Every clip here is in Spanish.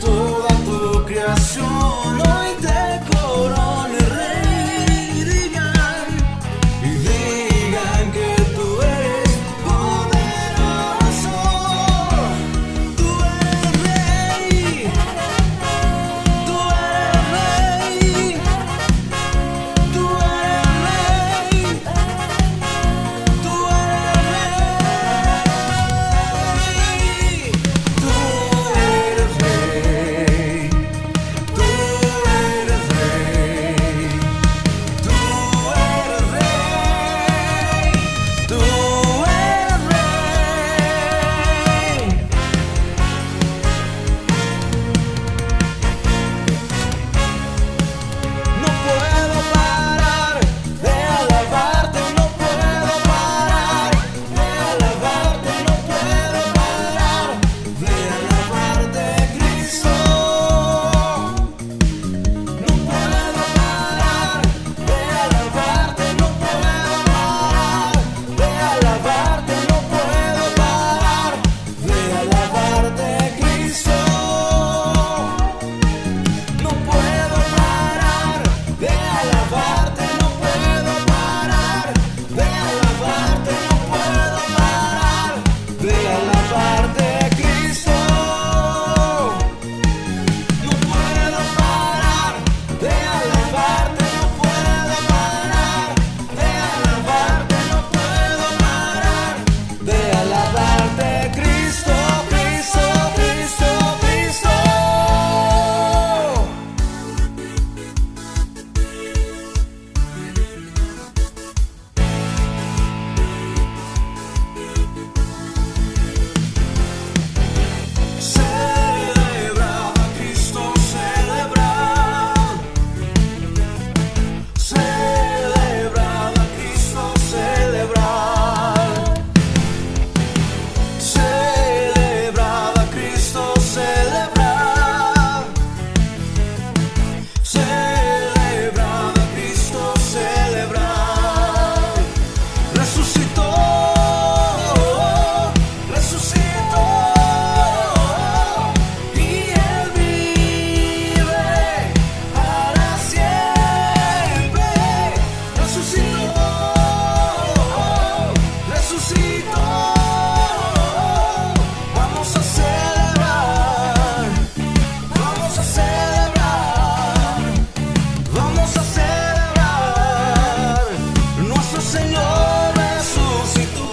toda tu creación hoy te corone rey y digan que tú eres poderoso, tú eres rey, tú eres rey, tú eres rey, tú eres rey, tú eres rey, tú eres rey, tú eres rey, tú eres rey. No puedo parar de alabarte, no puedo parar de alabarte, no puedo parar de alabarte, Cristo. No puedo parar de alabarte, no puedo parar de alabarte, no puedo parar de alabarte, Cristo. No puedo parar de alabarte, no puedo parar de alabarte, no puedo parar de alabarte, Cristo. No puedo parar de alabarte, no puedo parar de alabarte, no puedo parar de alabarte, Cristo, Cristo, Cristo, Cristo. Celebra a Cristo, celebra, celebra a Cristo, celebra, celebra a Cristo, celebra, celebra a Cristo, celebra. Resucitó, resucitó, y Él vive para siempre. Resucitó, resucitó. Vamos a celebrar, vamos a celebrar, vamos a celebrar. Nuestro Señor resucitó.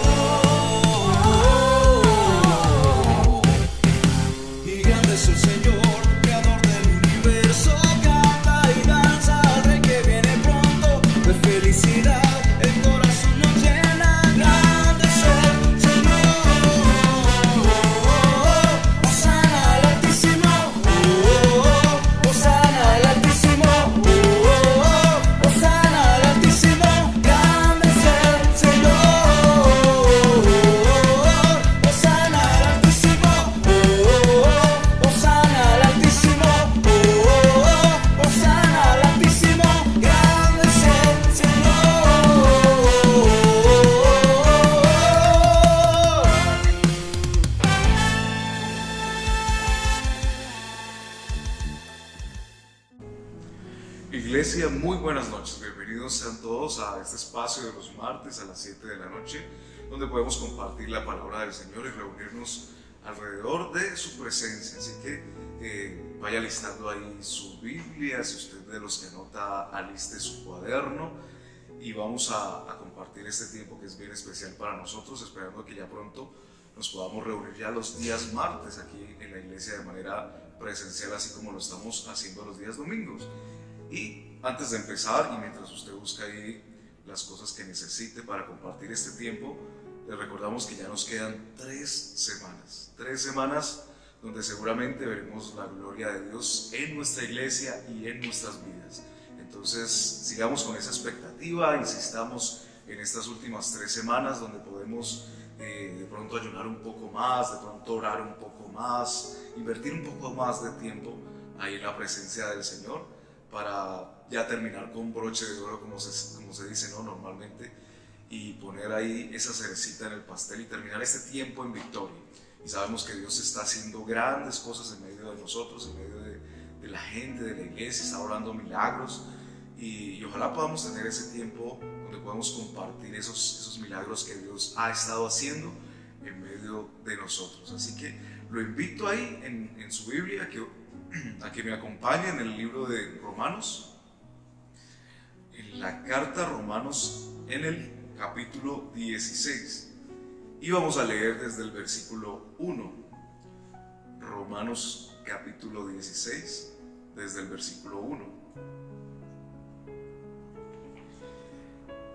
Y grande es el Señor, creador del universo. Canta y danza al Rey que viene pronto. De felicidad el corazón nos llena. Grande es el Señor. Hosana al Altísimo. Hosana al Altísimo. Hosana al Altísimo. Grande es el Señor. Hosana al Altísimo. Hosana al Altísimo. Hosana al Altísimo. Grande es el Señor. Iglesia, muy buenas noches, bienvenidos sean todos a este espacio de los martes a las 7 de la noche, donde podemos compartir la palabra del Señor y reunirnos alrededor de su presencia. Así que vaya listando ahí su Biblia, si usted de los que anota, aliste su cuaderno y vamos a compartir este tiempo que es bien especial para nosotros, esperando que ya pronto nos podamos reunir ya los días martes aquí en la iglesia de manera presencial, así como lo estamos haciendo los días domingos. Y antes de empezar, y mientras usted busca ahí las cosas que necesite para compartir este tiempo, le recordamos que ya nos quedan 3 semanas donde seguramente veremos la gloria de Dios en nuestra iglesia y en nuestras vidas. Entonces sigamos con esa expectativa, insistamos en estas últimas 3 semanas donde podemos de pronto ayunar un poco más, de pronto orar un poco más, invertir un poco más de tiempo ahí en la presencia del Señor, para ya terminar con broche de oro, como se dice, ¿no? Normalmente, y poner ahí esa cerecita en el pastel y terminar este tiempo en victoria. y sabemos que Dios está haciendo grandes cosas en medio de nosotros, en medio de la gente, de la iglesia, está obrando milagros, y ojalá podamos tener ese tiempo donde podamos compartir esos milagros que Dios ha estado haciendo en medio de nosotros. Así que lo invito ahí en su Biblia a que me acompañe en el libro de Romanos, en la carta a Romanos, en el capítulo 16, y vamos a leer desde el versículo 1. Romanos capítulo 16, desde el versículo 1.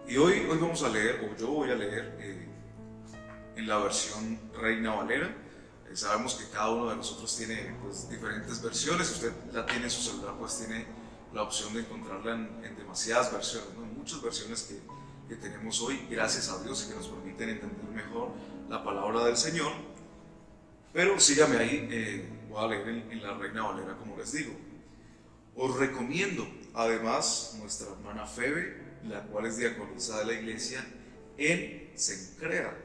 Y hoy vamos a leer, o yo voy a leer en la versión Reina Valera. Sabemos que cada uno de nosotros tiene pues diferentes versiones. Si usted la tiene en su celular, pues tiene la opción de encontrarla en demasiadas versiones, ¿no? En muchas versiones que tenemos hoy, gracias a Dios, y que nos permiten entender mejor la palabra del Señor. Pero sígame ahí, voy a leer en la Reina Valera, como les digo. Os recomiendo además nuestra hermana Febe, la cual es diaconisa de la iglesia en Cencrea,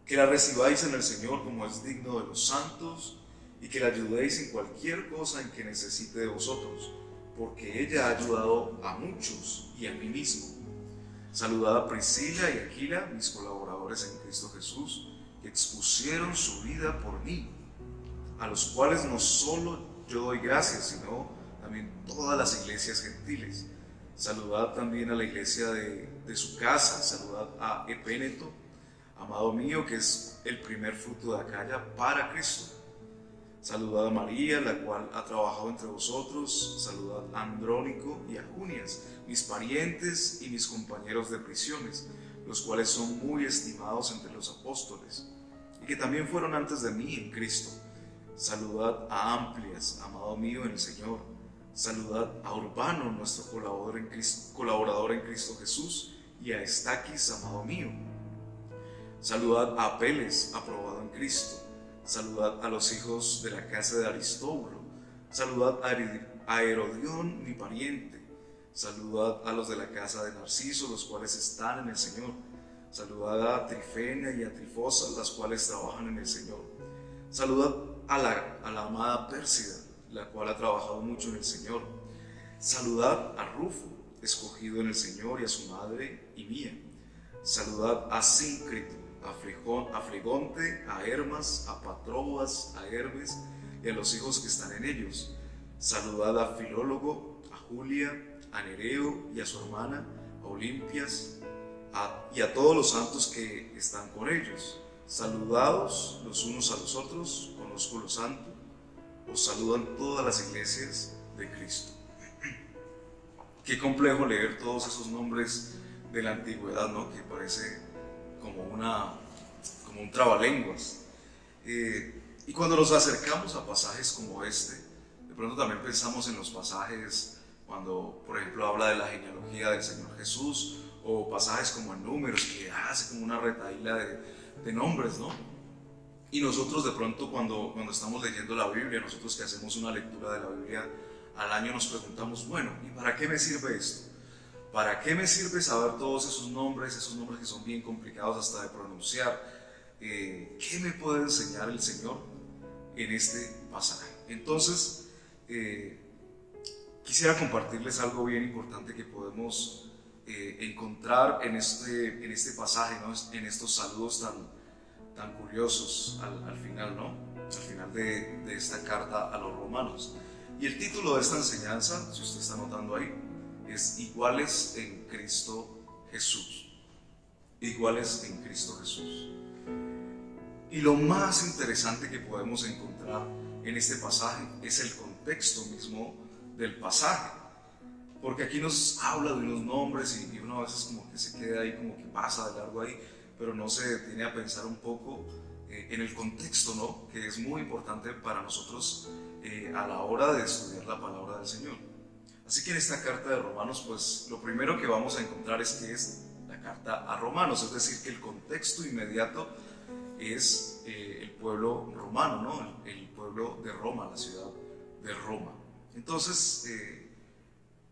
que la recibáis en el Señor como es digno de los santos, y que la ayudéis en cualquier cosa en que necesite de vosotros, porque ella ha ayudado a muchos y a mí mismo. Saludad a Priscila y Aquila, mis colaboradores en Cristo Jesús, que expusieron su vida por mí, a los cuales no solo yo doy gracias, sino también todas las iglesias gentiles. Saludad también a la iglesia de su casa, saludad a Epéneto, amado mío, que es el primer fruto de Acaya para Cristo. Saludad a María, la cual ha trabajado entre vosotros. Saludad a Andrónico y a Junias, mis parientes y mis compañeros de prisiones, los cuales son muy estimados entre los apóstoles, y que también fueron antes de mí en Cristo. Saludad a Amplias, amado mío en el Señor. Saludad a Urbano, nuestro colaborador en Cristo Jesús, y a Estaquis, amado mío. Saludad a Apeles, aprobado en Cristo. Saludad a los hijos de la casa de Aristóbulo. Saludad a Herodión, mi pariente. Saludad a los de la casa de Narciso, los cuales están en el Señor. Saludad a Trifena y a Trifosa, las cuales trabajan en el Señor. Saludad a la amada Pérsida, la cual ha trabajado mucho en el Señor. Saludad a Rufo, escogido en el Señor, y a su madre y mía. Saludad a Síncrito, a Flegonte, a Hermas, a Patrobas, a Hermes y a los hijos que están en ellos. Saludad a Filólogo, a Julia, a Nereo y a su hermana, a Olimpias, y a todos los santos que están con ellos. Saludados los unos a los otros con ósculo santo. Os saludan todas las iglesias de Cristo. Qué complejo leer todos esos nombres de la antigüedad, ¿no? Que parece como un trabalenguas. Y cuando nos acercamos a pasajes como este, de pronto también pensamos en los pasajes cuando, por ejemplo, habla de la genealogía del Señor Jesús, o pasajes como en Números, que hace como una retahíla de nombres, ¿no? Y nosotros de pronto cuando estamos leyendo la Biblia, nosotros que hacemos una lectura de la Biblia al año, nos preguntamos, bueno, ¿y para qué me sirve esto? ¿Para qué me sirve saber todos esos nombres que son bien complicados hasta de pronunciar? ¿Qué me puede enseñar el Señor en este pasaje? Entonces, quisiera compartirles algo bien importante que podemos encontrar en este pasaje, ¿no? En estos saludos tan curiosos al final, ¿no? Al final de esta carta a los romanos. Y el título de esta enseñanza, si usted está notando ahí, es Iguales en Cristo Jesús. Iguales en Cristo Jesús. Y lo más interesante que podemos encontrar en este pasaje es el contexto mismo del pasaje. Porque aquí nos habla de unos nombres y uno a veces como que se queda ahí, como que pasa de largo ahí, pero no se detiene a pensar un poco en el contexto, ¿no? Que es muy importante para nosotros a la hora de estudiar la palabra del Señor. Así que en esta carta de Romanos, pues lo primero que vamos a encontrar es que es la carta a Romanos, es decir, que el contexto inmediato es el pueblo romano, ¿no? El pueblo de Roma, la ciudad de Roma. Entonces,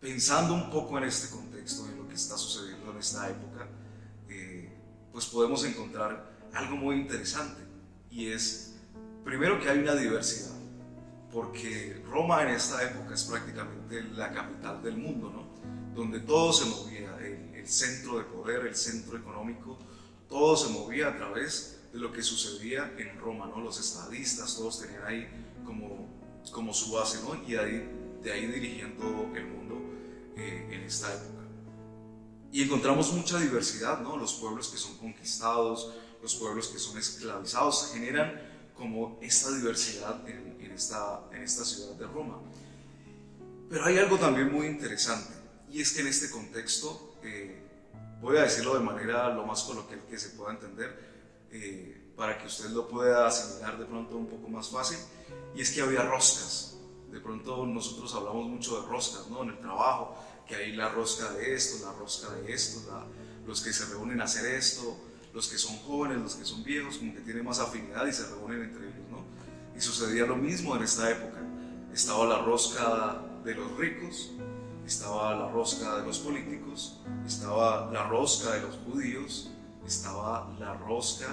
pensando un poco en este contexto, en lo que está sucediendo en esta época, pues podemos encontrar algo muy interesante, y es Primero que hay una diversidad, porque Roma en esta época es prácticamente la capital del mundo, ¿no? Donde todo se movía, el centro de poder, el centro económico, todo se movía a través de lo que sucedía en Roma, ¿no? Los estadistas, todos tenían ahí como su base, ¿no? Y de ahí dirigiendo el mundo en esta época. Y encontramos mucha diversidad, ¿no? Los pueblos que son conquistados, los pueblos que son esclavizados, generan como esta diversidad en esta ciudad de Roma. Pero hay algo también muy interesante, y es que en este contexto, voy a decirlo de manera lo más coloquial que se pueda entender, para que usted lo pueda asimilar de pronto un poco más fácil, y es que había roscas. De pronto nosotros hablamos mucho de roscas, ¿no? En el trabajo, que hay la rosca de esto, la rosca de esto, los que se reúnen a hacer esto, los que son jóvenes, los que son viejos, como que tienen más afinidad y se reúnen entre ellos, ¿no? Y sucedía lo mismo en esta época. Estaba la rosca de los ricos, estaba la rosca de los políticos, estaba la rosca de los judíos, estaba la rosca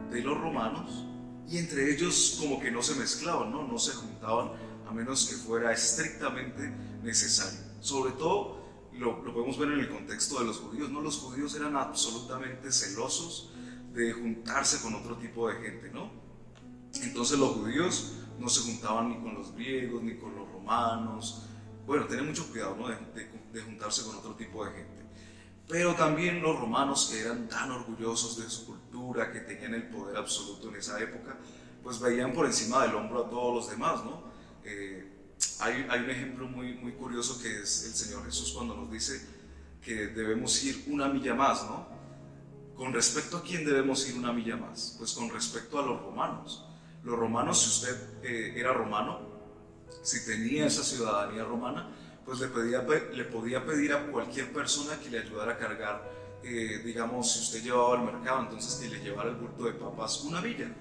de los romanos, y entre ellos como que no se mezclaban, ¿no? No se juntaban a menos que fuera estrictamente necesario. Sobre todo lo podemos ver en el contexto de los judíos, ¿no? Los judíos eran absolutamente celosos de juntarse con otro tipo de gente, ¿no? Entonces los judíos no se juntaban ni con los griegos ni con los romanos. Bueno, tener mucho cuidado, ¿no? de juntarse con otro tipo de gente. Pero también los romanos, que eran tan orgullosos de su cultura, que tenían el poder absoluto en esa época, pues veían por encima del hombro a todos los demás, ¿no? Hay un ejemplo muy curioso, que es el Señor Jesús cuando nos dice que debemos ir una milla más, ¿no? ¿Con respecto a quién debemos ir una milla más? Pues con respecto a los romanos. Los romanos, si usted era romano, si tenía esa ciudadanía romana, pues le podía pedir a cualquier persona que le ayudara a cargar, digamos, si usted llevaba al mercado, entonces que le llevara el bulto de papas una milla.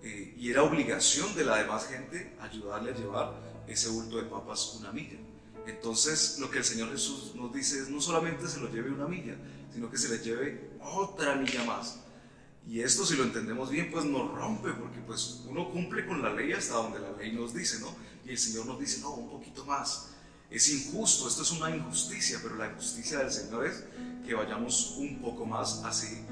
Y era obligación de la demás gente ayudarle a llevar ese bulto de papas una milla. Entonces lo que el Señor Jesús nos dice es: no solamente se lo lleve una milla, sino que se le lleve otra milla más. Y esto, si lo entendemos bien, pues nos rompe, porque pues uno cumple con la ley hasta donde la ley nos dice, ¿no? Y el Señor nos dice: no, un poquito más. Es injusto, esto es una injusticia, pero la justicia del Señor es que vayamos un poco más, así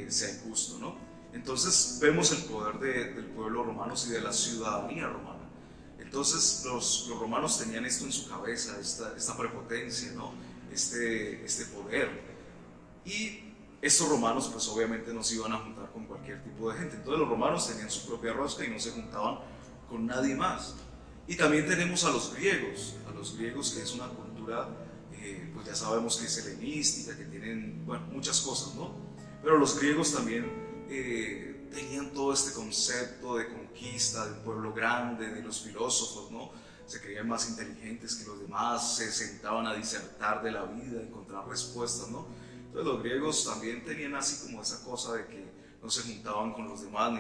sea injusto, ¿no? Entonces vemos el poder del pueblo romano y de la ciudadanía romana. Entonces los romanos tenían esto en su cabeza, esta prepotencia, ¿no? Este poder. Y estos romanos pues obviamente no se iban a juntar con cualquier tipo de gente. Entonces los romanos tenían su propia rosca y no se juntaban con nadie más. Y también tenemos a los griegos, que es una cultura, pues ya sabemos que es helenística, que tienen, bueno, muchas cosas, ¿no? Pero los griegos también tenían todo este concepto de conquista del pueblo grande, de los filósofos, ¿no? Se creían más inteligentes que los demás, se sentaban a disertar de la vida, a encontrar respuestas, ¿no? Entonces los griegos también tenían así como esa cosa de que no se juntaban con los demás,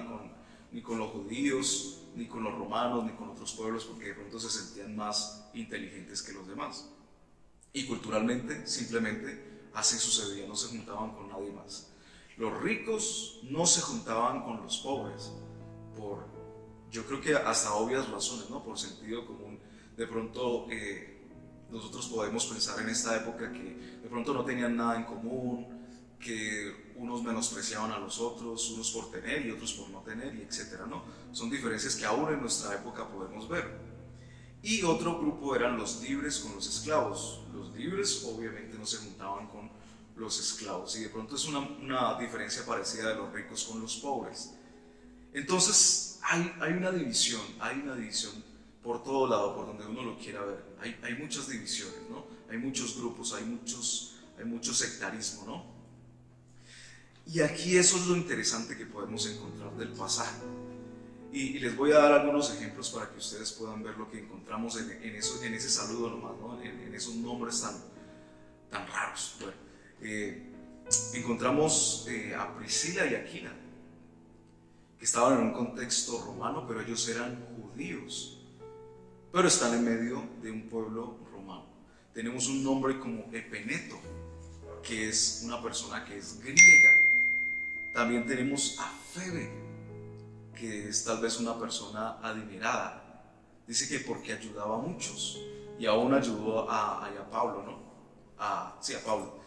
ni con los judíos, ni con los romanos, ni con otros pueblos, porque de pronto se sentían más inteligentes que los demás. Y culturalmente, simplemente así sucedía, no se juntaban con nadie más. Los ricos no se juntaban con los pobres, yo creo que hasta obvias razones, ¿no? Por sentido común. De pronto nosotros podemos pensar en esta época que de pronto no tenían nada en común, que unos menospreciaban a los otros, unos por tener y otros por no tener, y etcétera, ¿no? Son diferencias que aún en nuestra época podemos ver. Y otro grupo eran los libres con los esclavos. Los libres obviamente no se juntaban con los esclavos, y de pronto es una diferencia parecida de los ricos con los pobres. Entonces hay una división por todo lado, por donde uno lo quiera ver. Hay muchas divisiones, ¿no? Hay muchos grupos, hay mucho sectarismo, ¿no? Y aquí eso es lo interesante que podemos encontrar del pasaje. Y les voy a dar algunos ejemplos para que ustedes puedan ver lo que encontramos en ese saludo nomás, ¿no? En esos nombres tan raros. Bueno, encontramos a Priscila y Aquila, que estaban en un contexto romano, pero ellos eran judíos, pero están en medio de un pueblo romano. Tenemos un nombre como Epeneto, que es una persona que es griega. También tenemos a Febe, que es tal vez una persona adinerada. Dice que porque ayudaba a muchos y aún ayudó a Pablo, ¿no? Sí, a Pablo.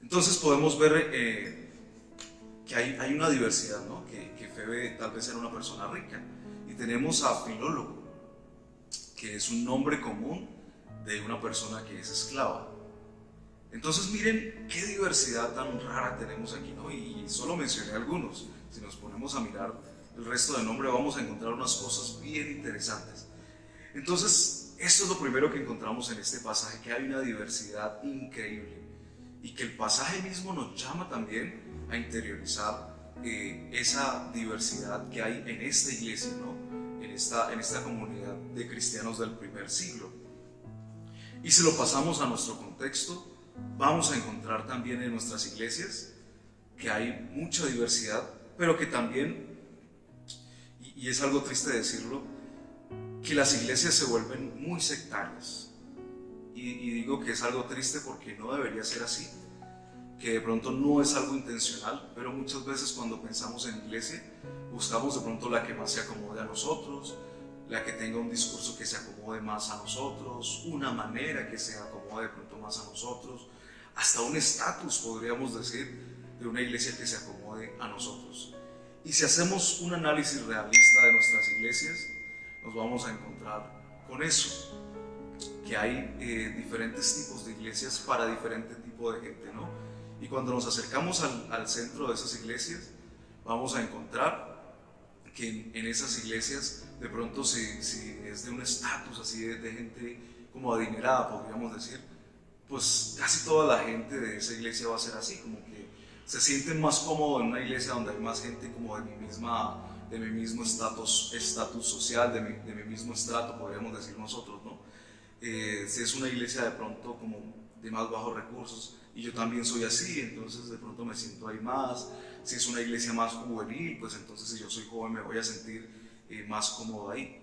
Entonces podemos ver que hay una diversidad, ¿no? Que Febe tal vez era una persona rica. Y tenemos a Filólogo, que es un nombre común de una persona que es esclava. Entonces miren qué diversidad tan rara tenemos aquí, ¿no? Y solo mencioné algunos. Si nos ponemos a mirar el resto del nombre vamos a encontrar unas cosas bien interesantes. Entonces esto es lo primero que encontramos en este pasaje, que hay una diversidad increíble y que el pasaje mismo nos llama también a interiorizar esa diversidad que hay en esta iglesia, ¿no? en esta comunidad de cristianos del primer siglo. Y si lo pasamos a nuestro contexto, vamos a encontrar también en nuestras iglesias que hay mucha diversidad, pero que también, y es algo triste decirlo, que las iglesias se vuelven muy sectarias. Y digo que es algo triste porque no debería ser así, que de pronto no es algo intencional, pero muchas veces cuando pensamos en iglesia, buscamos de pronto la que más se acomode a nosotros, la que tenga un discurso que se acomode más a nosotros, una manera que se acomode de pronto más a nosotros, hasta un estatus, podríamos decir, de una iglesia que se acomode a nosotros. Y si hacemos un análisis realista de nuestras iglesias, nos vamos a encontrar con eso, que hay diferentes tipos de iglesias para diferente tipo de gente, ¿no? Y cuando nos acercamos al centro de esas iglesias, vamos a encontrar que en esas iglesias, de pronto si es de un estatus así de gente como adinerada, podríamos decir, pues casi toda la gente de esa iglesia va a ser así, como que se sienten más cómodos en una iglesia donde hay más gente como de mi mismo estatus social, de mi mismo estrato, podríamos decir nosotros, ¿no? Si es una iglesia de pronto como de más bajos recursos, y yo también soy así, entonces de pronto me siento ahí más. Si es una iglesia más juvenil, pues entonces si yo soy joven me voy a sentir más cómodo ahí.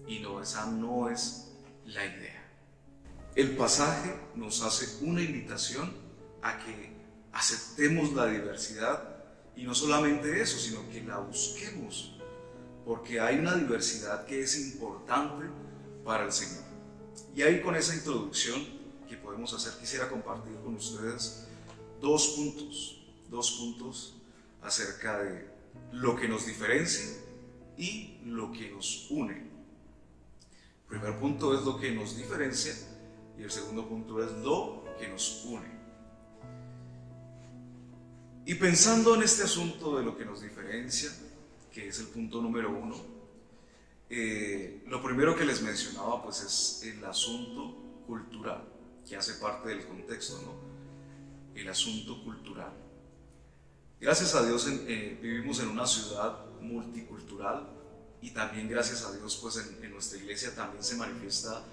Y no, esa no es la idea. El pasaje nos hace una invitación a que aceptemos la diversidad, y no solamente eso, sino que la busquemos, porque hay una diversidad que es importante para el Señor. Y ahí, con esa introducción que podemos hacer, quisiera compartir con ustedes dos puntos acerca de lo que nos diferencia y lo que nos une. El primer punto es lo que nos diferencia y el segundo punto es lo que nos une. Y pensando en este asunto de lo que nos diferencia, que es el punto número 1, lo primero que les mencionaba pues es el asunto cultural, que hace parte del contexto, ¿no? El asunto cultural. Gracias a Dios vivimos en una ciudad multicultural, y también gracias a Dios pues en nuestra iglesia también se manifiesta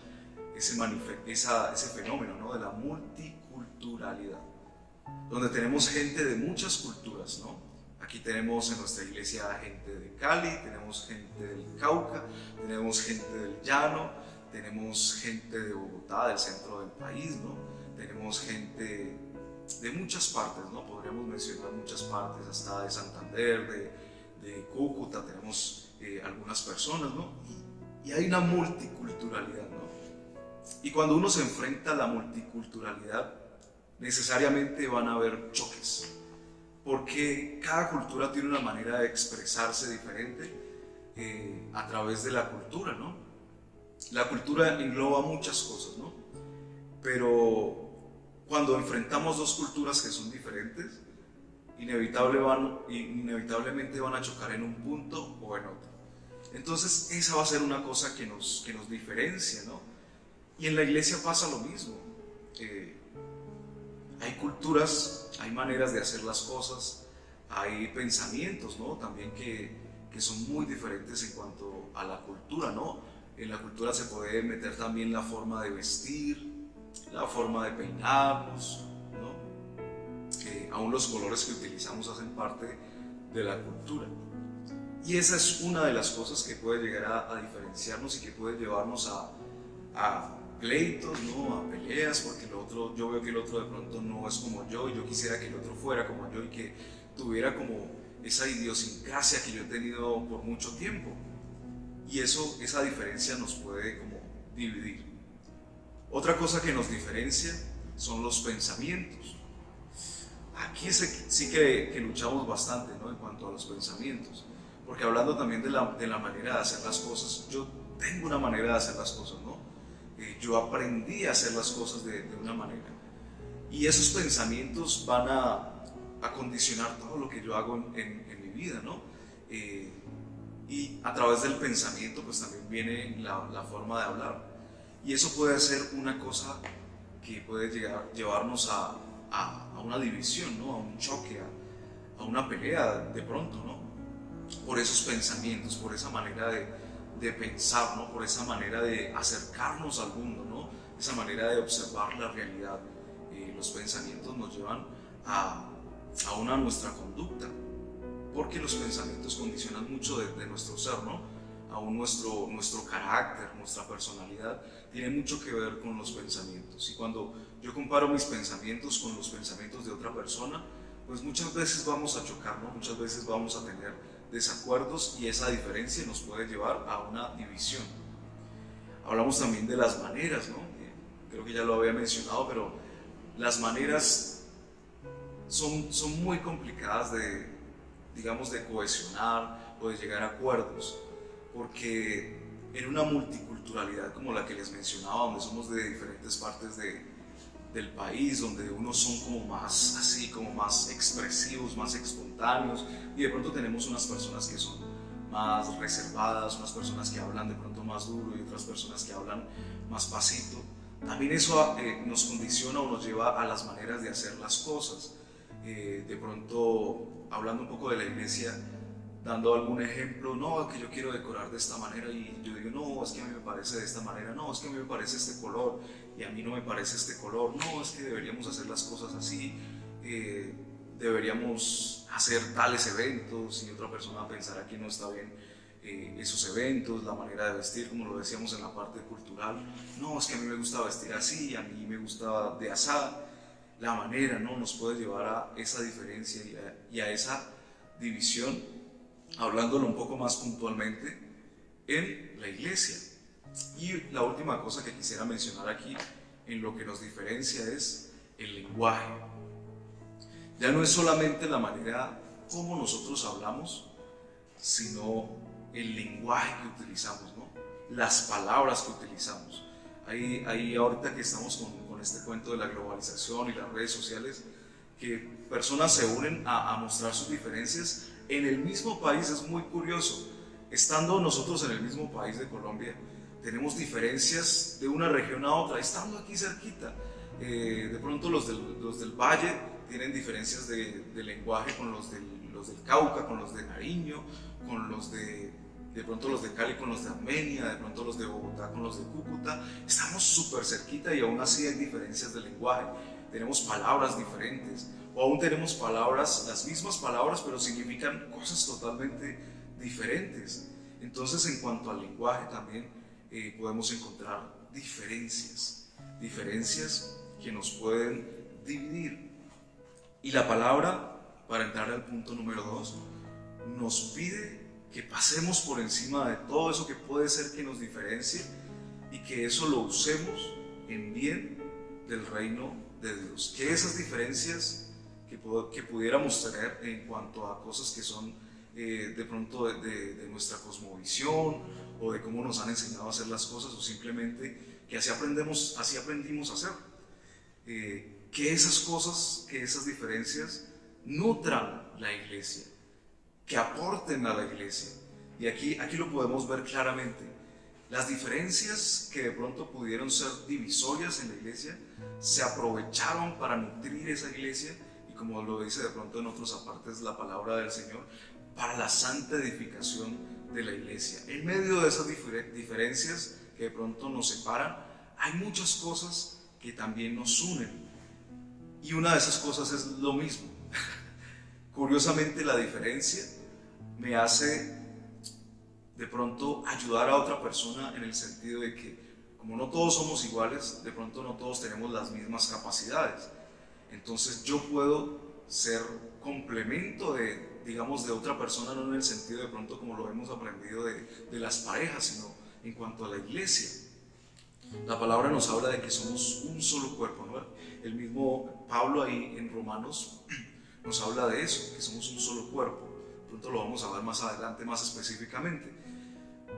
ese fenómeno, ¿no? De la multiculturalidad, donde tenemos gente de muchas culturas, ¿no? Aquí tenemos en nuestra iglesia gente de Cali, tenemos gente del Cauca, tenemos gente del Llano, tenemos gente de Bogotá, del centro del país, ¿no? Tenemos gente de muchas partes, ¿no? Podríamos mencionar muchas partes, hasta de Santander, de Cúcuta, tenemos algunas personas, ¿no? Y hay una multiculturalidad, ¿no? Y cuando uno se enfrenta a la multiculturalidad, necesariamente van a haber choques, porque cada cultura tiene una manera de expresarse diferente a través de la cultura, ¿no? La cultura engloba muchas cosas, ¿no? Pero cuando enfrentamos dos culturas que son diferentes, inevitablemente van a chocar en un punto o en otro. Entonces esa va a ser una cosa que nos diferencia, ¿no? Y en la iglesia pasa lo mismo. Hay culturas, hay maneras de hacer las cosas, hay pensamientos, ¿no? También que son muy diferentes en cuanto a la cultura, ¿no? En la cultura se puede meter también la forma de vestir, la forma de peinarnos, ¿no? Aún los colores que utilizamos hacen parte de la cultura. Y esa es una de las cosas que puede llegar a diferenciarnos y que puede llevarnos a pleitos, ¿no? A peleas, porque yo veo que el otro de pronto no es como yo, y yo quisiera que el otro fuera como yo y que tuviera como esa idiosincrasia que yo he tenido por mucho tiempo. Y esa diferencia nos puede como dividir. Otra cosa que nos diferencia son los pensamientos. Aquí sí que luchamos bastante, ¿no? En cuanto a los pensamientos. Porque hablando también de la manera de hacer las cosas, yo tengo una manera de hacer las cosas, ¿no? Yo aprendí a hacer las cosas de una manera. Y esos pensamientos van a condicionar todo lo que yo hago en mi vida, ¿no? Y a través del pensamiento pues también viene la forma de hablar. Y eso puede ser una cosa que puede llevarnos a una división, ¿no? A un choque, a una pelea de pronto, ¿no? Por esos pensamientos, por esa manera de pensar, ¿no? Por esa manera de acercarnos al mundo, ¿no? Esa manera de observar la realidad. Los pensamientos nos llevan a nuestra conducta, porque los pensamientos condicionan mucho de nuestro ser, ¿no? Aún nuestro carácter, nuestra personalidad, tiene mucho que ver con los pensamientos. Y cuando yo comparo mis pensamientos con los pensamientos de otra persona, pues muchas veces vamos a chocar, ¿no? Muchas veces vamos a tener desacuerdos y esa diferencia nos puede llevar a una división. Hablamos también de las maneras, ¿no? Creo que ya lo había mencionado, pero las maneras son muy complicadas de cohesionar o de llegar a acuerdos, porque en una multiculturalidad como la que les mencionaba, donde somos de diferentes partes del país, donde unos son como más así, como más expresivos, más espontáneos, y de pronto tenemos unas personas que son más reservadas, unas personas que hablan de pronto más duro y otras personas que hablan más pasito. También eso nos condiciona o nos lleva a las maneras de hacer las cosas. De pronto, hablando un poco de la iglesia, dando algún ejemplo, no, que yo quiero decorar de esta manera y yo digo, no, es que a mí me parece de esta manera, no, es que a mí me parece este color y a mí no me parece este color, no, es que deberíamos hacer las cosas así, deberíamos hacer tales eventos, y otra persona va a pensar aquí no está bien esos eventos, la manera de vestir, como lo decíamos en la parte cultural, no, es que a mí me gusta vestir así, a mí me gusta de asá. La manera, ¿no? Nos puede llevar a esa diferencia y a esa división, hablándolo un poco más puntualmente en la iglesia. Y la última cosa que quisiera mencionar aquí en lo que nos diferencia es el lenguaje. Ya no es solamente la manera como nosotros hablamos, sino el lenguaje que utilizamos, ¿no? Las palabras que utilizamos. Ahí ahorita que estamos con este cuento de la globalización y las redes sociales, que personas se unen a mostrar sus diferencias en el mismo país. Es muy curioso, estando nosotros en el mismo país de Colombia, tenemos diferencias de una región a otra, estando aquí cerquita. De pronto los del Valle tienen diferencias de lenguaje con los del Cauca, con los de Nariño, con los de pronto los de Cali con los de Armenia, de pronto los de Bogotá con los de Cúcuta. Estamos súper cerquita y aún así hay diferencias de lenguaje. Tenemos palabras diferentes, o aún tenemos palabras, las mismas palabras, pero significan cosas totalmente diferentes. Entonces, en cuanto al lenguaje también podemos encontrar diferencias que nos pueden dividir. Y la palabra, para entrar al punto número 2, nos pide que pasemos por encima de todo eso que puede ser que nos diferencie y que eso lo usemos en bien del reino de Dios. Que esas diferencias que pudiéramos tener en cuanto a cosas que son de pronto de nuestra cosmovisión o de cómo nos han enseñado a hacer las cosas, o simplemente que así aprendimos a hacer, que esas cosas, que esas diferencias nutran la iglesia, que aporten a la iglesia. Y aquí lo podemos ver claramente. Las diferencias que de pronto pudieron ser divisorias en la iglesia se aprovecharon para nutrir esa iglesia, y como lo dice de pronto en otros apartes la palabra del Señor, para la santa edificación de la iglesia. En medio de esas diferencias que de pronto nos separan, hay muchas cosas que también nos unen, y una de esas cosas es lo mismo. Curiosamente, la diferencia me hace de pronto ayudar a otra persona, en el sentido de que como no todos somos iguales, de pronto no todos tenemos las mismas capacidades. Entonces yo puedo ser complemento de, digamos, de otra persona, no en el sentido de pronto como lo hemos aprendido de las parejas, sino en cuanto a la iglesia. La palabra nos habla de que somos un solo cuerpo, ¿no? El mismo Pablo ahí en Romanos nos habla de eso, que somos un solo cuerpo. Pronto lo vamos a ver más adelante, más específicamente.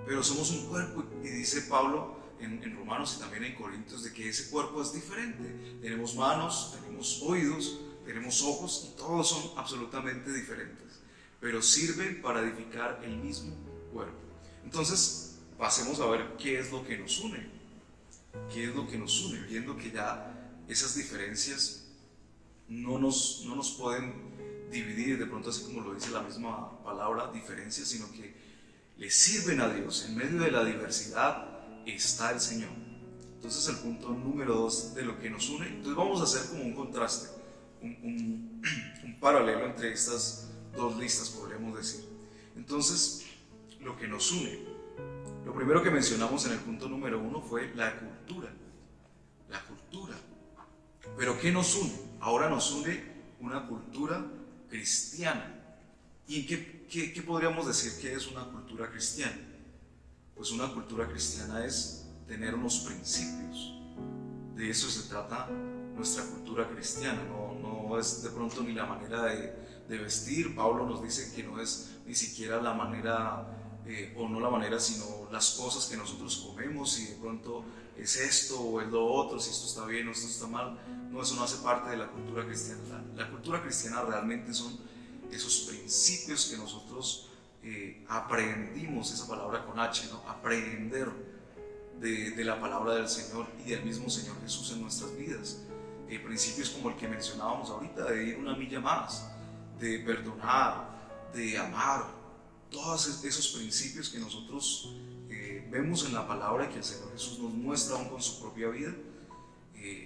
Pero somos un cuerpo, y dice Pablo en Romanos y también en Corintios, de que ese cuerpo es diferente. Tenemos manos, tenemos oídos, tenemos ojos, y todos son absolutamente diferentes, pero sirven para edificar el mismo cuerpo. Entonces, pasemos a ver qué es lo que nos une. ¿Qué es lo que nos une? Viendo que ya esas diferencias no nos pueden dividir, de pronto así como lo dice la misma palabra, diferencias, sino que le sirven a Dios. En medio de la diversidad está el Señor. Entonces el punto número 2 de lo que nos une, entonces vamos a hacer como un contraste, un paralelo entre estas dos listas, podríamos decir. Entonces, lo que nos une, lo primero que mencionamos en el punto número 1 fue la cultura. La cultura. ¿Pero qué nos une? Ahora nos une una cultura cristiana. ¿Y qué podríamos decir que es una cultura cristiana? Pues una cultura cristiana es tener unos principios. De eso se trata nuestra cultura cristiana. No es de pronto ni la manera de vestir. Pablo nos dice que no es ni siquiera la manera, o no la manera, sino las cosas que nosotros comemos, si de pronto es esto o es lo otro, si esto está bien o esto está mal. No, eso no hace parte de la cultura cristiana. La cultura cristiana realmente son esos principios que nosotros aprendimos, esa palabra con H, ¿no? Aprender de la palabra del Señor y del mismo Señor Jesús en nuestras vidas. Principios como el que mencionábamos ahorita, de ir una milla más, de perdonar, de amar, todos esos principios que nosotros vemos en la palabra y que el Señor Jesús nos muestra aún con su propia vida,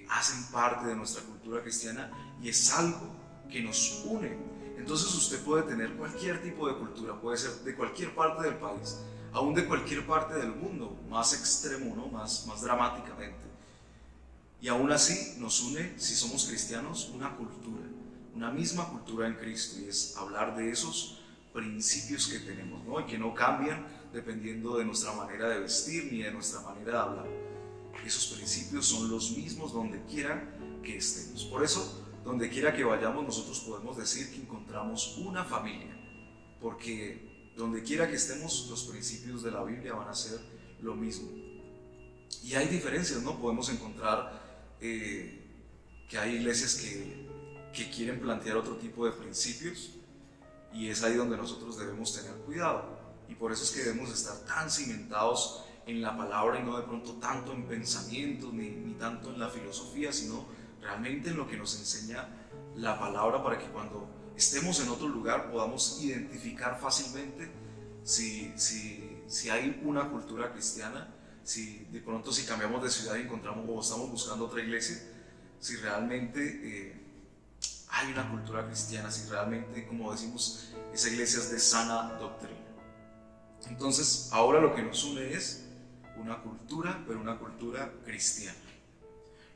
hacen parte de nuestra cultura cristiana y es algo que nos une. Entonces usted puede tener cualquier tipo de cultura, puede ser de cualquier parte del país, aún de cualquier parte del mundo, más extremo, ¿no? más dramáticamente. Y aún así nos une, si somos cristianos, una cultura, una misma cultura en Cristo, y es hablar de esos principios que tenemos, ¿no? Y que no cambian dependiendo de nuestra manera de vestir ni de nuestra manera de hablar. Esos principios son los mismos donde quiera que estemos. Por eso, donde quiera que vayamos, nosotros podemos decir que encontramos una familia, porque donde quiera que estemos, los principios de la Biblia van a ser lo mismo. Y hay diferencias, ¿no? Podemos encontrar que hay iglesias que quieren plantear otro tipo de principios, y es ahí donde nosotros debemos tener cuidado. Y por eso es que debemos estar tan cimentados en la palabra y no de pronto tanto en pensamientos ni tanto en la filosofía, sino realmente en lo que nos enseña la palabra, para que cuando estemos en otro lugar podamos identificar fácilmente si hay una cultura cristiana, si de pronto si cambiamos de ciudad y encontramos o estamos buscando otra iglesia, si realmente hay una cultura cristiana, si realmente, como decimos, esa iglesia es de sana doctrina. Entonces, ahora lo que nos une es una cultura, pero una cultura cristiana.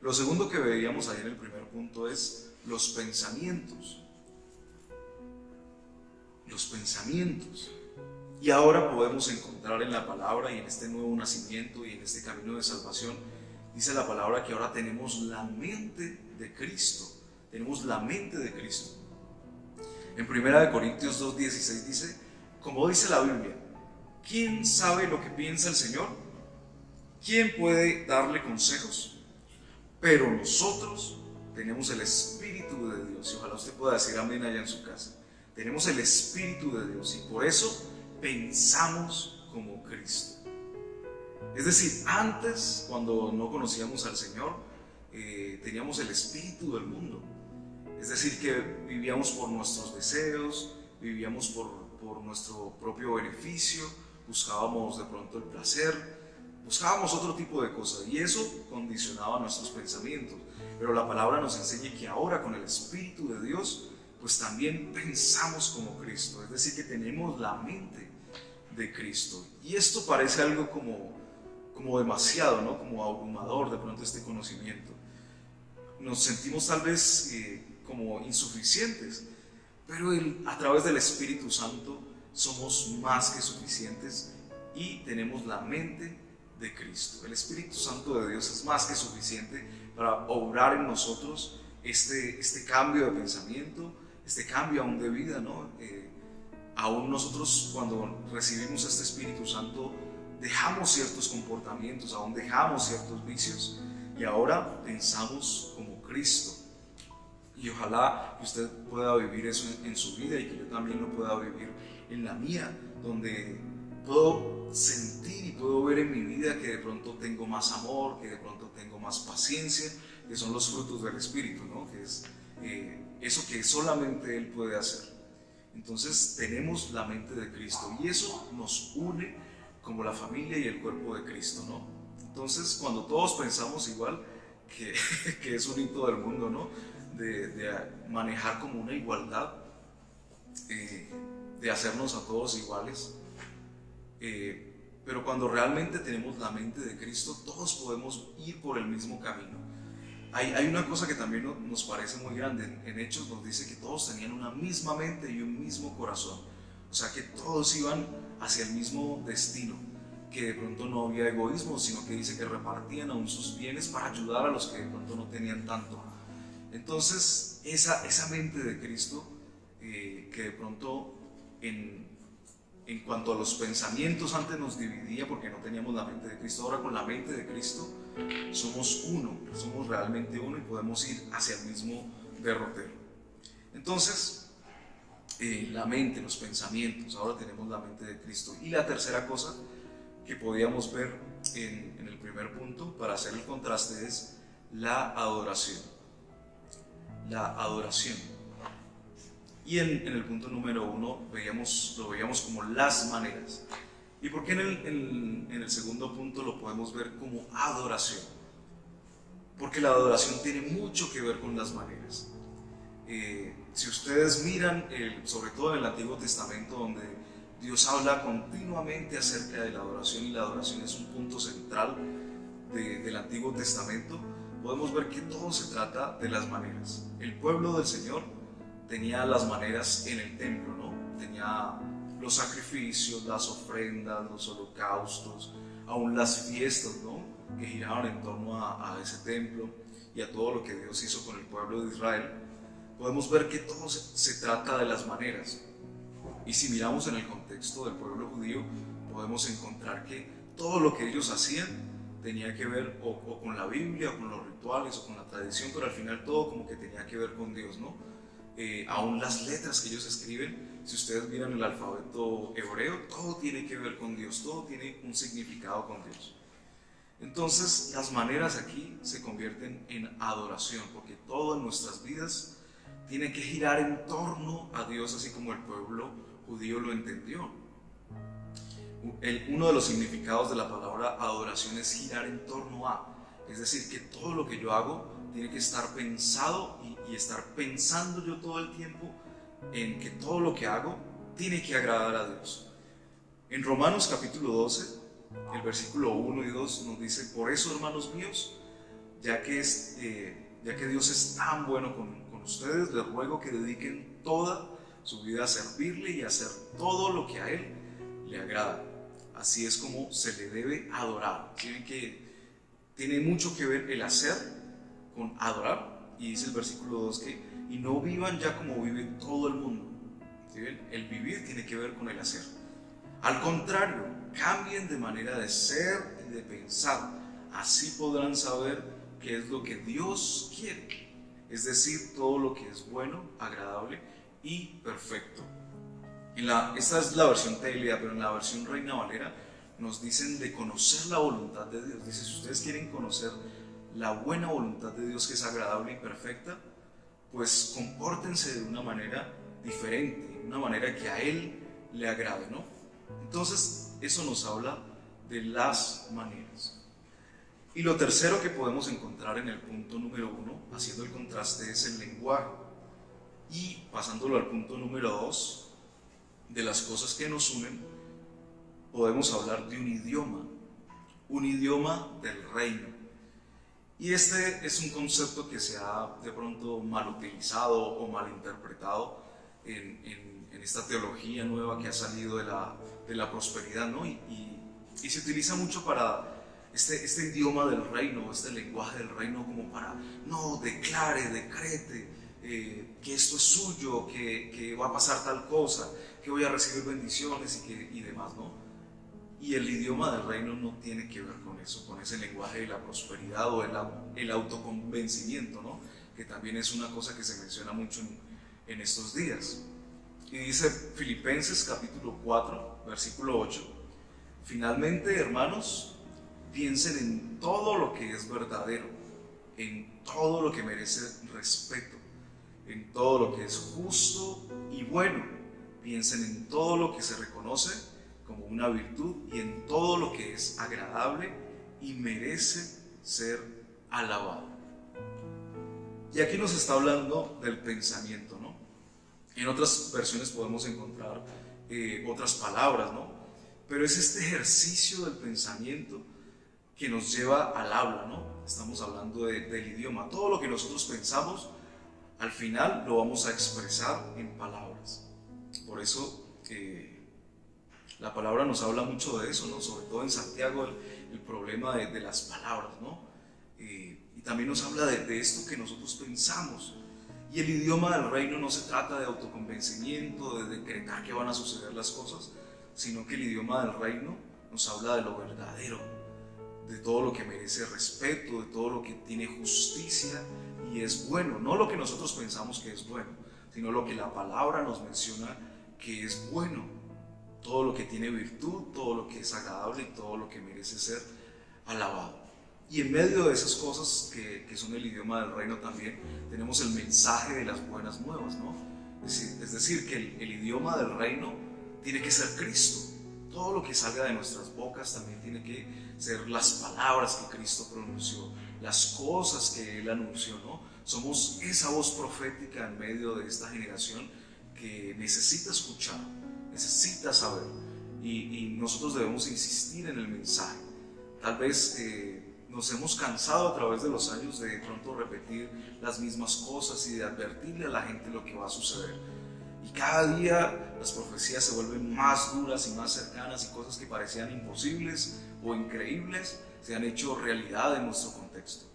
Lo segundo que veíamos ahí en el primer punto es los pensamientos. Los pensamientos. Y ahora podemos encontrar en la palabra y en este nuevo nacimiento y en este camino de salvación, dice la palabra que ahora tenemos la mente de Cristo. Tenemos la mente de Cristo. En 1 Corintios 2:16 dice, como dice la Biblia, ¿quién sabe lo que piensa el Señor? ¿Quién puede darle consejos? Pero nosotros tenemos el Espíritu de Dios. Y ojalá usted pueda decir amén allá en su casa. Tenemos el Espíritu de Dios y por eso pensamos como Cristo. Es decir, antes, cuando no conocíamos al Señor, teníamos el espíritu del mundo. Es decir, que vivíamos por nuestros deseos, vivíamos por nuestro propio beneficio, buscábamos de pronto el placer, buscábamos otro tipo de cosas y eso condicionaba nuestros pensamientos. Pero la palabra nos enseña que ahora con el Espíritu de Dios, pues también pensamos como Cristo, es decir, que tenemos la mente de Cristo. Y esto parece algo como demasiado, ¿no? Como abrumador de pronto este conocimiento. Nos sentimos tal vez como insuficientes, pero a través del Espíritu Santo somos más que suficientes y tenemos la mente de Cristo. El Espíritu Santo de Dios es más que suficiente para obrar en nosotros este cambio de pensamiento, este cambio aún de vida, ¿no? Aún nosotros, cuando recibimos este Espíritu Santo, dejamos ciertos comportamientos, aún dejamos ciertos vicios y ahora pensamos como Cristo. Y ojalá que usted pueda vivir eso en su vida y que yo también lo pueda vivir en la mía, donde puedo sentir y puedo ver en mi vida que de pronto tengo más amor, que de pronto tengo más paciencia, que son los frutos del Espíritu, ¿no? Que es eso que solamente Él puede hacer. Entonces tenemos la mente de Cristo y eso nos une como la familia y el cuerpo de Cristo, ¿no? Entonces cuando todos pensamos igual, que es un hito del mundo, ¿no? De manejar como una igualdad, de hacernos a todos iguales, pero cuando realmente tenemos la mente de Cristo, todos podemos ir por el mismo camino. Hay una cosa que también nos parece muy grande. En Hechos nos dice que todos tenían una misma mente y un mismo corazón. O sea, que todos iban hacia el mismo destino, que de pronto no había egoísmo, sino que dice que repartían aún sus bienes para ayudar a los que de pronto no tenían tanto. Entonces, esa mente de Cristo, que de pronto en cuanto a los pensamientos antes nos dividía porque no teníamos la mente de Cristo, ahora con la mente de Cristo somos uno, somos realmente uno y podemos ir hacia el mismo derrotero. Entonces, la mente, los pensamientos, ahora tenemos la mente de Cristo. Y la tercera cosa que podíamos ver en el primer punto, para hacer el contraste, es la adoración. La adoración. Y en el punto número 1 lo veíamos como las maneras. ¿Y por qué en el segundo punto lo podemos ver como adoración? Porque la adoración tiene mucho que ver con las maneras. Si ustedes miran, sobre todo en el Antiguo Testamento, donde Dios habla continuamente acerca de la adoración, y la adoración es un punto central del Antiguo Testamento, podemos ver que todo se trata de las maneras. El pueblo del Señor tenía las maneras en el templo, ¿no? Tenía los sacrificios, las ofrendas, los holocaustos, aún las fiestas, ¿no? Que giraban en torno a ese templo y a todo lo que Dios hizo con el pueblo de Israel. Podemos ver que todo se trata de las maneras. Y si miramos en el contexto del pueblo judío, podemos encontrar que todo lo que ellos hacían tenía que ver o con la Biblia, o con los rituales, o con la tradición, pero al final todo como que tenía que ver con Dios, ¿no? Aún las letras que ellos escriben, si ustedes miran el alfabeto hebreo, todo tiene que ver con Dios, todo tiene un significado con Dios. Entonces, las maneras aquí se convierten en adoración, porque todo en nuestras vidas tiene que girar en torno a Dios, así como el pueblo judío lo entendió. Uno de los significados de la palabra adoración es girar en torno a, es decir, que todo lo que yo hago tiene que estar pensado y estar pensando yo todo el tiempo en que todo lo que hago tiene que agradar a Dios. En Romanos capítulo 12, el versículo 1 y 2 nos dice: por eso, hermanos míos, ya que Dios es tan bueno con ustedes, les ruego que dediquen toda su vida a servirle y a hacer todo lo que a Él le agrada. Así es como se le debe adorar. ¿Sí ven que tiene mucho que ver el hacer con adorar? Y dice el versículo 2 que y no vivan ya como vive todo el mundo. ¿Sí ven? El vivir tiene que ver con el hacer. Al contrario, cambien de manera de ser y de pensar. Así podrán saber qué es lo que Dios quiere. Es decir, todo lo que es bueno, agradable y perfecto. Esta es la versión TLA, pero en la versión Reina Valera nos dicen de conocer la voluntad de Dios. Dice, si ustedes quieren conocer la buena voluntad de Dios, que es agradable y perfecta, pues compórtense de una manera diferente, una manera que a Él le agrade, ¿no? Entonces, eso nos habla de las maneras. Y lo tercero que podemos encontrar en el punto número 1, haciendo el contraste, es el lenguaje. Y pasándolo al punto número 2, de las cosas que nos unen, podemos hablar de un idioma del reino. Y este es un concepto que se ha de pronto mal utilizado o mal interpretado en esta teología nueva que ha salido de la prosperidad, ¿no? Y se utiliza mucho para este idioma del reino, este lenguaje del reino, como para, no, declare, decrete, que esto es suyo, que va a pasar tal cosa, que voy a recibir bendiciones y demás, ¿no? Y el idioma del reino no tiene que ver con eso, con ese lenguaje de la prosperidad o el autoconvencimiento, ¿no? Que también es una cosa que se menciona mucho en estos días. Y dice Filipenses capítulo 4, versículo 8, finalmente, hermanos, piensen en todo lo que es verdadero, en todo lo que merece respeto, en todo lo que es justo y bueno, piensen en todo lo que se reconoce como una virtud y en todo lo que es agradable y merece ser alabado. Y aquí nos está hablando del pensamiento, ¿no? En otras versiones podemos encontrar otras palabras, ¿no? Pero es este ejercicio del pensamiento que nos lleva al habla, ¿no? Estamos hablando del idioma. Todo lo que nosotros pensamos, al final lo vamos a expresar en palabras. Por eso la palabra nos habla mucho de eso, ¿no? Sobre todo en Santiago, el problema de las palabras, ¿no? Y también nos habla de esto que nosotros pensamos. Y el idioma del reino no se trata de autoconvencimiento, de decretar que van a suceder las cosas, sino que el idioma del reino nos habla de lo verdadero, de todo lo que merece respeto, de todo lo que tiene justicia y es bueno, no lo que nosotros pensamos que es bueno, sino lo que la palabra nos menciona que es bueno, todo lo que tiene virtud, todo lo que es agradable y todo lo que merece ser alabado. Y en medio de esas cosas que son el idioma del reino también tenemos el mensaje de las buenas nuevas, ¿no? Es decir, que el idioma del reino tiene que ser Cristo. Todo lo que salga de nuestras bocas también tiene que ser las palabras que Cristo pronunció, las cosas que Él anunció, ¿no? Somos esa voz profética en medio de esta generación que necesita escuchar, necesita saber, y nosotros debemos insistir en el mensaje. Tal vez nos hemos cansado a través de los años de pronto repetir las mismas cosas y de advertirle a la gente lo que va a suceder. Y cada día las profecías se vuelven más duras y más cercanas y cosas que parecían imposibles o increíbles se han hecho realidad en nuestro contexto.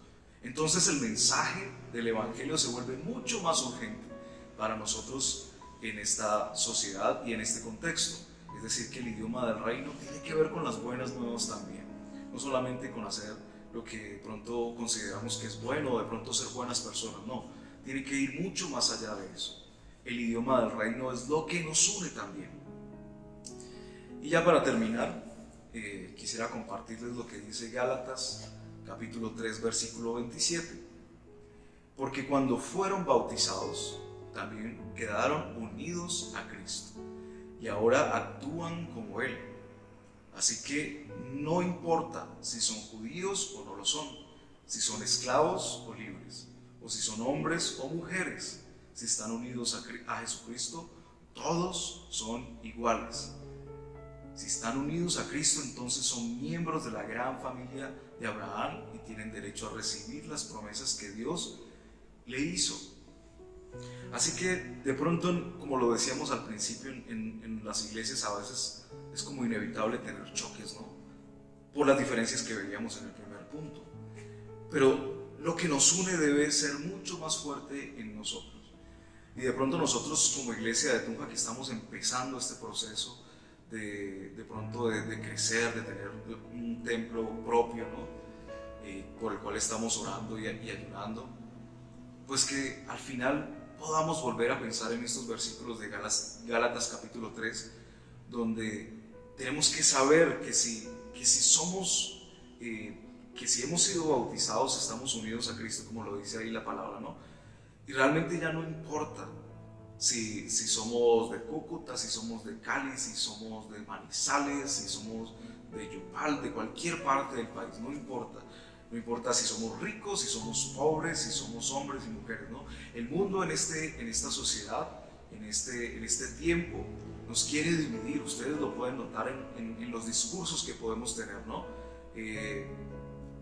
Entonces el mensaje del Evangelio se vuelve mucho más urgente para nosotros en esta sociedad y en este contexto. Es decir, que el idioma del reino tiene que ver con las buenas nuevas también, no solamente con hacer lo que de pronto consideramos que es bueno o de pronto ser buenas personas, no, tiene que ir mucho más allá de eso. El idioma del reino es lo que nos une también. Y ya para terminar, quisiera compartirles lo que dice Gálatas capítulo 3 versículo 27, porque cuando fueron bautizados también quedaron unidos a Cristo y ahora actúan como Él. Así que no importa si son judíos o no lo son, si son esclavos o libres, o si son hombres o mujeres, si están unidos a Jesucristo, todos son iguales. Si están unidos a Cristo, entonces son miembros de la gran familia de Abraham y tienen derecho a recibir las promesas que Dios le hizo. Así que de pronto, como lo decíamos al principio, en las iglesias a veces es como inevitable tener choques, ¿no? Por las diferencias que veíamos en el primer punto. Pero lo que nos une debe ser mucho más fuerte en nosotros. Y de pronto nosotros como iglesia de Tunja que estamos empezando este proceso de pronto de crecer, de tener un templo propio, ¿no? Por el cual estamos orando y ayunando, pues que al final podamos volver a pensar en estos versículos de Gálatas capítulo 3, donde tenemos que saber que si hemos sido bautizados, estamos unidos a Cristo, como lo dice ahí la palabra, ¿no? Y realmente ya no importa si somos de Cúcuta, si somos de Cali, si somos de Manizales, si somos de Yopal, de cualquier parte del país, no importa. No importa si somos ricos, si somos pobres, si somos hombres y mujeres, ¿no? El mundo en esta sociedad, en este tiempo, nos quiere dividir. Ustedes lo pueden notar en los discursos que podemos tener, ¿no?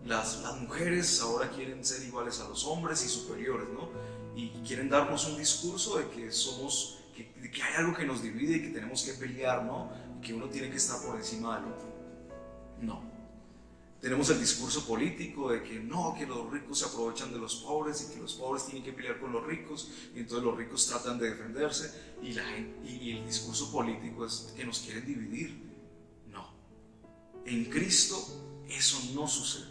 las mujeres ahora quieren ser iguales a los hombres y superiores, ¿no? Y quieren darnos un discurso de que de que hay algo que nos divide y que tenemos que pelear, ¿no? Y que uno tiene que estar por encima del otro. No. Tenemos el discurso político de que no, que los ricos se aprovechan de los pobres y que los pobres tienen que pelear con los ricos y entonces los ricos tratan de defenderse y el discurso político es que nos quieren dividir. No. En Cristo eso no sucede.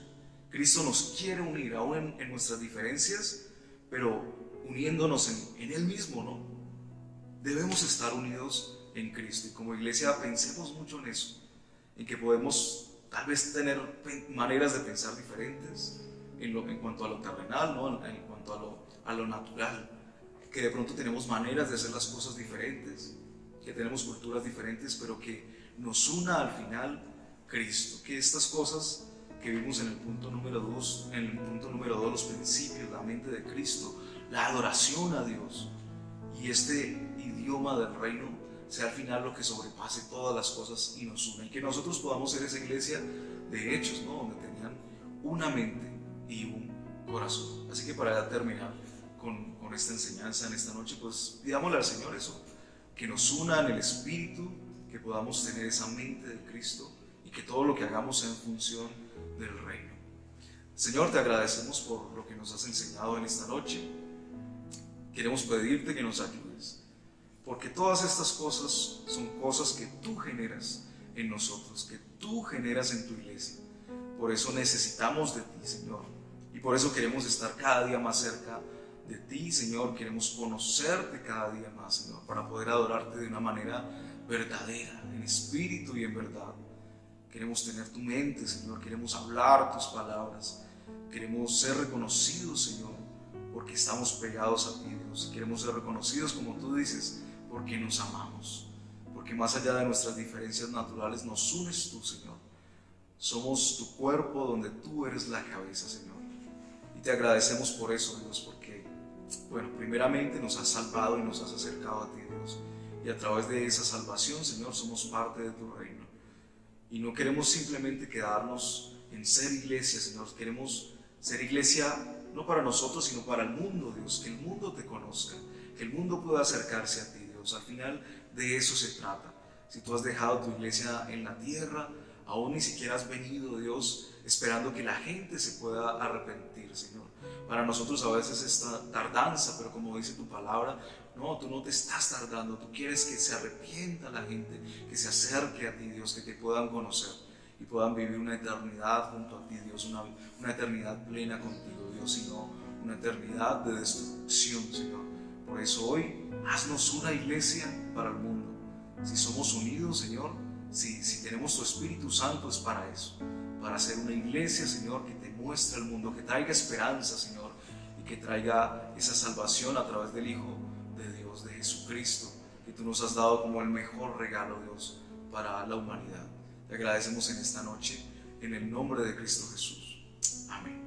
Cristo nos quiere unir aún en nuestras diferencias, pero uniéndonos en Él mismo, ¿no? Debemos estar unidos en Cristo y como iglesia pensemos mucho en eso, en que podemos tal vez tener maneras de pensar diferentes en cuanto a lo terrenal, ¿no? En cuanto a lo natural, que de pronto tenemos maneras de hacer las cosas diferentes, que tenemos culturas diferentes, pero que nos una al final Cristo, que estas cosas que vimos en el punto número 2, los principios, la mente de Cristo, la adoración a Dios y este idioma del reino sea al final lo que sobrepase todas las cosas y nos una, y que nosotros podamos ser esa iglesia de Hechos, ¿no? Donde tenían una mente y un corazón. Así que para ya terminar con esta enseñanza en esta noche, pues pidámosle al Señor eso, que nos una en el Espíritu, que podamos tener esa mente de Cristo y que todo lo que hagamos sea en función del reino. Señor, te agradecemos por lo que nos has enseñado en esta noche. Queremos pedirte que nos ayudes, porque todas estas cosas son cosas que tú generas en nosotros, que tú generas en tu iglesia. Por eso necesitamos de ti, Señor, y por eso queremos estar cada día más cerca de ti, Señor. Queremos conocerte cada día más, Señor, para poder adorarte de una manera verdadera, en espíritu y en verdad. Queremos tener tu mente, Señor, queremos hablar tus palabras, queremos ser reconocidos, Señor, porque estamos pegados a ti, Dios. Queremos ser reconocidos, como tú dices, porque nos amamos, porque más allá de nuestras diferencias naturales nos unes tú, Señor. Somos tu cuerpo donde tú eres la cabeza, Señor. Y te agradecemos por eso, Dios, porque, bueno, primeramente nos has salvado y nos has acercado a ti, Dios. Y a través de esa salvación, Señor, somos parte de tu reino. Y no queremos simplemente quedarnos en ser iglesia, Señor. Queremos ser iglesia no para nosotros, sino para el mundo, Dios. Que el mundo te conozca, que el mundo pueda acercarse a ti, Dios. Al final de eso se trata. Si tú has dejado tu iglesia en la tierra, aún ni siquiera has venido, Dios, esperando que la gente se pueda arrepentir, Señor. Para nosotros a veces esta tardanza, pero como dice tu palabra, no, tú no te estás tardando, tú quieres que se arrepienta la gente, que se acerque a ti, Dios, que te puedan conocer y puedan vivir una eternidad junto a ti, Dios, una eternidad plena contigo, Dios, y no una eternidad de destrucción, Señor. Por eso hoy, haznos una iglesia para el mundo. Si somos unidos, Señor, si tenemos tu Espíritu Santo, es para eso, para hacer una iglesia, Señor, que te muestre al mundo, que traiga esperanza, Señor, y que traiga esa salvación a través del Hijo de Dios, de Jesucristo, que tú nos has dado como el mejor regalo, Dios, para la humanidad. Te agradecemos en esta noche, en el nombre de Cristo Jesús. Amén.